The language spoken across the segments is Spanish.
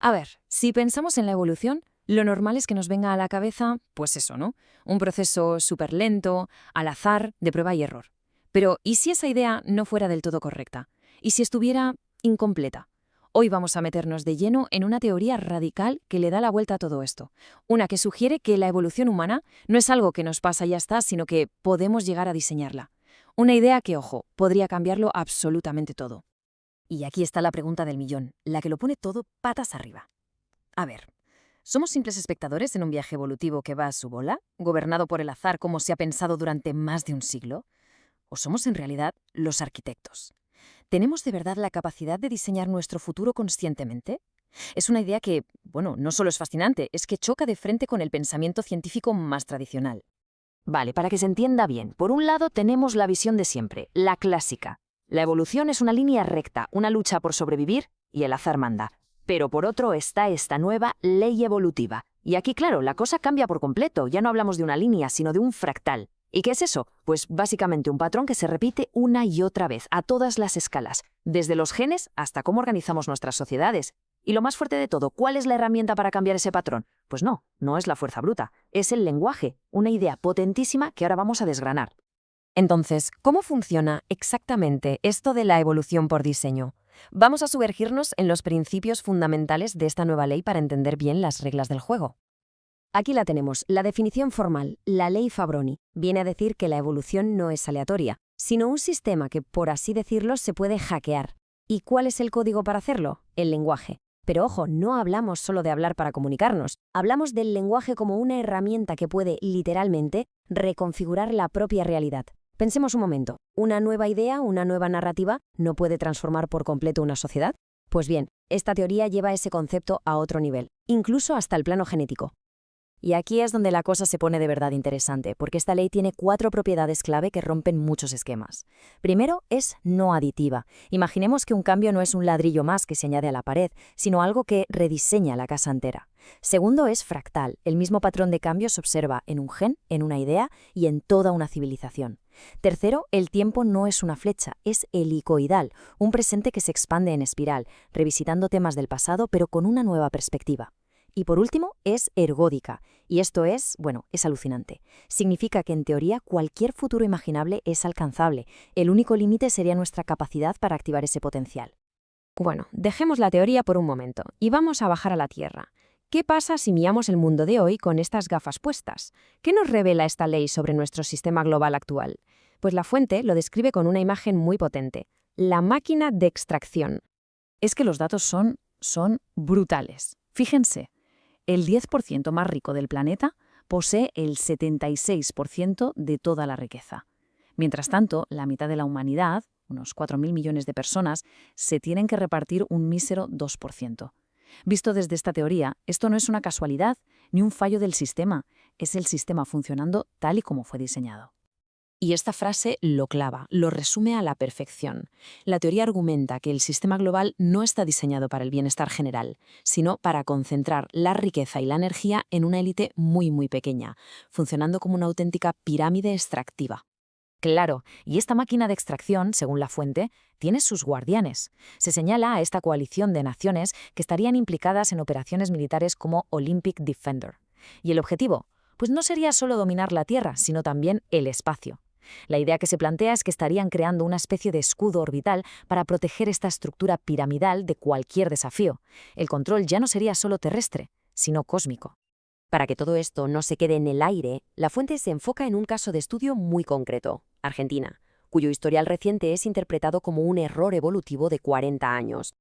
A ver, si pensamos en la evolución, lo normal es que nos venga a la cabeza, pues eso, ¿no? Un proceso súper lento, al azar, de prueba y error. Pero, ¿y si esa idea no fuera del todo correcta? ¿Y si estuviera incompleta? Hoy vamos a meternos de lleno en una teoría radical que le da la vuelta a todo esto. Una que sugiere que la evolución humana no es algo que nos pasa y ya está, sino que podemos llegar a diseñarla. Una idea que, ojo, podría cambiarlo absolutamente todo. Y aquí está la pregunta del millón, la que lo pone todo patas arriba. A ver, ¿somos simples espectadores en un viaje evolutivo que va a su bola, gobernado por el azar como se ha pensado durante más de un siglo? ¿O somos en realidad los arquitectos? ¿Tenemos de verdad la capacidad de diseñar nuestro futuro conscientemente? Es una idea que, bueno, no solo es fascinante, es que choca de frente con el pensamiento científico más tradicional. Vale, para que se entienda bien, por un lado tenemos la visión de siempre, la clásica. La evolución es una línea recta, una lucha por sobrevivir y el azar manda. Pero por otro está esta nueva ley evolutiva. Y aquí, claro, la cosa cambia por completo. Ya no hablamos de una línea, sino de un fractal. ¿Y qué es eso? Pues básicamente un patrón que se repite una y otra vez, a todas las escalas, desde los genes hasta cómo organizamos nuestras sociedades. Y lo más fuerte de todo, ¿cuál es la herramienta para cambiar ese patrón? Pues no es la fuerza bruta, es el lenguaje, una idea potentísima que ahora vamos a desgranar. Entonces, ¿cómo funciona exactamente esto de la evolución por diseño? Vamos a sumergirnos en los principios fundamentales de esta nueva ley para entender bien las reglas del juego. Aquí la tenemos, la definición formal, la ley Fabroni. Viene a decir que la evolución no es aleatoria, sino un sistema que, por así decirlo, se puede hackear. ¿Y cuál es el código para hacerlo? El lenguaje. Pero ojo, no hablamos solo de hablar para comunicarnos, hablamos del lenguaje como una herramienta que puede, literalmente, reconfigurar la propia realidad. Pensemos un momento, ¿una nueva idea, una nueva narrativa no puede transformar por completo una sociedad? Pues bien, esta teoría lleva ese concepto a otro nivel, incluso hasta el plano genético. Y aquí es donde la cosa se pone de verdad interesante, porque esta ley tiene 4 propiedades clave que rompen muchos esquemas. Primero, es no aditiva. Imaginemos que un cambio no es un ladrillo más que se añade a la pared, sino algo que rediseña la casa entera. Segundo, es fractal. El mismo patrón de cambio se observa en un gen, en una idea y en toda una civilización. Tercero, el tiempo no es una flecha, es helicoidal, un presente que se expande en espiral, revisitando temas del pasado pero con una nueva perspectiva. Y por último, es ergódica. Y esto es, bueno, es alucinante. Significa que en teoría cualquier futuro imaginable es alcanzable. El único límite sería nuestra capacidad para activar ese potencial. Bueno, dejemos la teoría por un momento y vamos a bajar a la Tierra. ¿Qué pasa si miramos el mundo de hoy con estas gafas puestas? ¿Qué nos revela esta ley sobre nuestro sistema global actual? Pues la fuente lo describe con una imagen muy potente. La máquina de extracción. Es que los datos son brutales. Fíjense. El 10% más rico del planeta posee el 76% de toda la riqueza. Mientras tanto, la mitad de la humanidad, unos 4.000 millones de personas, se tienen que repartir un mísero 2%. Visto desde esta teoría, esto no es una casualidad ni un fallo del sistema, es el sistema funcionando tal y como fue diseñado. Y esta frase lo clava, lo resume a la perfección. La teoría argumenta que el sistema global no está diseñado para el bienestar general, sino para concentrar la riqueza y la energía en una élite muy pequeña, funcionando como una auténtica pirámide extractiva. Claro, y esta máquina de extracción, según la fuente, tiene sus guardianes. Se señala a esta coalición de naciones que estarían implicadas en operaciones militares como Olympic Defender. ¿Y el objetivo? Pues no sería solo dominar la Tierra, sino también el espacio. La idea que se plantea es que estarían creando una especie de escudo orbital para proteger esta estructura piramidal de cualquier desafío. El control ya no sería solo terrestre, sino cósmico. Para que todo esto no se quede en el aire, la fuente se enfoca en un caso de estudio muy concreto, Argentina, cuyo historial reciente es interpretado como un error evolutivo de 40 años.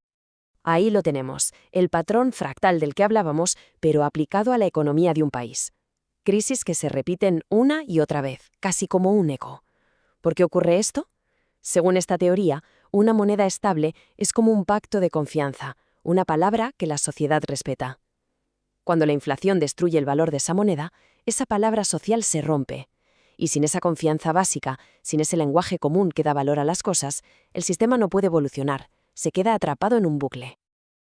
Ahí lo tenemos, el patrón fractal del que hablábamos, pero aplicado a la economía de un país. Crisis que se repiten una y otra vez, casi como un eco. ¿Por qué ocurre esto? Según esta teoría, una moneda estable es como un pacto de confianza, una palabra que la sociedad respeta. Cuando la inflación destruye el valor de esa moneda, esa palabra social se rompe. Y sin esa confianza básica, sin ese lenguaje común que da valor a las cosas, el sistema no puede evolucionar, se queda atrapado en un bucle.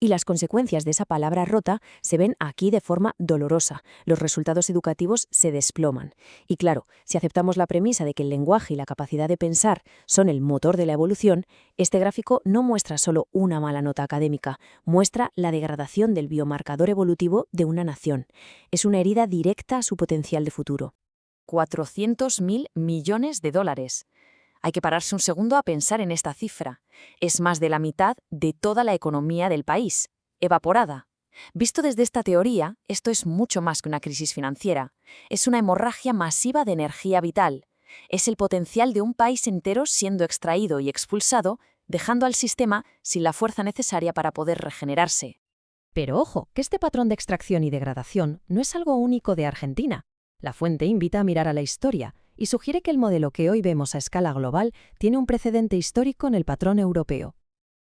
Y las consecuencias de esa palabra rota se ven aquí de forma dolorosa. Los resultados educativos se desploman. Y claro, si aceptamos la premisa de que el lenguaje y la capacidad de pensar son el motor de la evolución, este gráfico no muestra solo una mala nota académica, muestra la degradación del biomarcador evolutivo de una nación. Es una herida directa a su potencial de futuro. 400.000 millones de dólares. Hay que pararse un segundo a pensar en esta cifra. Es más de la mitad de toda la economía del país, evaporada. Visto desde esta teoría, esto es mucho más que una crisis financiera. Es una hemorragia masiva de energía vital. Es el potencial de un país entero siendo extraído y expulsado, dejando al sistema sin la fuerza necesaria para poder regenerarse. Pero ojo, que este patrón de extracción y degradación no es algo único de Argentina. La fuente invita a mirar a la historia y sugiere que el modelo que hoy vemos a escala global tiene un precedente histórico en el patrón europeo.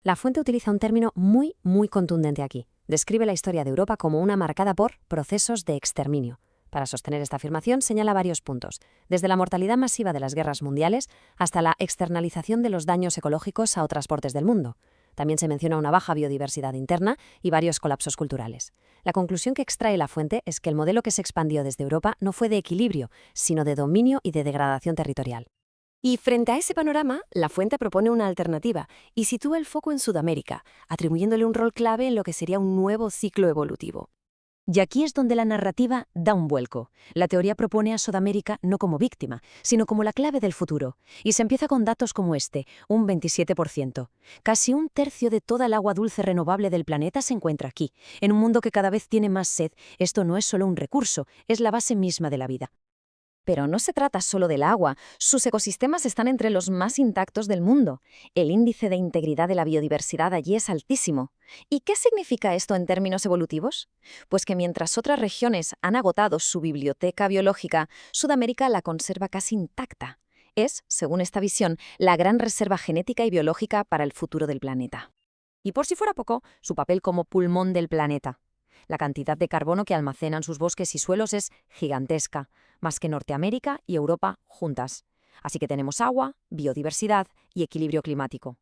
La fuente utiliza un término muy contundente aquí. Describe la historia de Europa como una marcada por procesos de exterminio. Para sostener esta afirmación señala varios puntos, desde la mortalidad masiva de las guerras mundiales hasta la externalización de los daños ecológicos a otras partes del mundo. También se menciona una baja biodiversidad interna y varios colapsos culturales. La conclusión que extrae la fuente es que el modelo que se expandió desde Europa no fue de equilibrio, sino de dominio y de degradación territorial. Y frente a ese panorama, la fuente propone una alternativa y sitúa el foco en Sudamérica, atribuyéndole un rol clave en lo que sería un nuevo ciclo evolutivo. Y aquí es donde la narrativa da un vuelco. La teoría propone a Sudamérica no como víctima, sino como la clave del futuro. Y se empieza con datos como este, un 27%. Casi un tercio de toda el agua dulce renovable del planeta se encuentra aquí. En un mundo que cada vez tiene más sed, esto no es solo un recurso, es la base misma de la vida. Pero no se trata solo del agua, sus ecosistemas están entre los más intactos del mundo. El índice de integridad de la biodiversidad allí es altísimo. ¿Y qué significa esto en términos evolutivos? Pues que mientras otras regiones han agotado su biblioteca biológica, Sudamérica la conserva casi intacta. Es, según esta visión, la gran reserva genética y biológica para el futuro del planeta. Y por si fuera poco, su papel como pulmón del planeta. La cantidad de carbono que almacenan sus bosques y suelos es gigantesca, más que Norteamérica y Europa juntas. Así que tenemos agua, biodiversidad y equilibrio climático.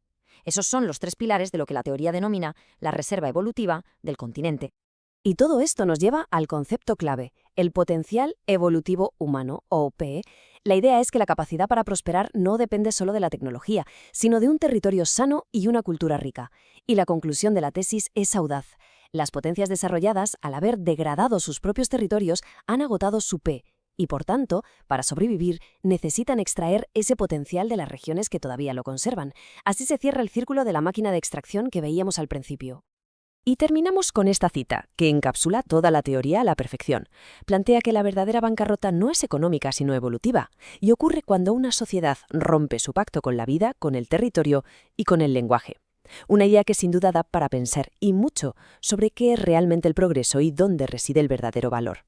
Esos son los tres pilares de lo que la teoría denomina la reserva evolutiva del continente. Y todo esto nos lleva al concepto clave, el potencial evolutivo humano, o PE. La idea es que la capacidad para prosperar no depende solo de la tecnología, sino de un territorio sano y una cultura rica. Y la conclusión de la tesis es audaz. Las potencias desarrolladas, al haber degradado sus propios territorios, han agotado su P, y por tanto, para sobrevivir, necesitan extraer ese potencial de las regiones que todavía lo conservan. Así se cierra el círculo de la máquina de extracción que veíamos al principio. Y terminamos con esta cita, que encapsula toda la teoría a la perfección. Plantea que la verdadera bancarrota no es económica, sino evolutiva, y ocurre cuando una sociedad rompe su pacto con la vida, con el territorio y con el lenguaje. Una idea que sin duda da para pensar, y mucho, sobre qué es realmente el progreso y dónde reside el verdadero valor.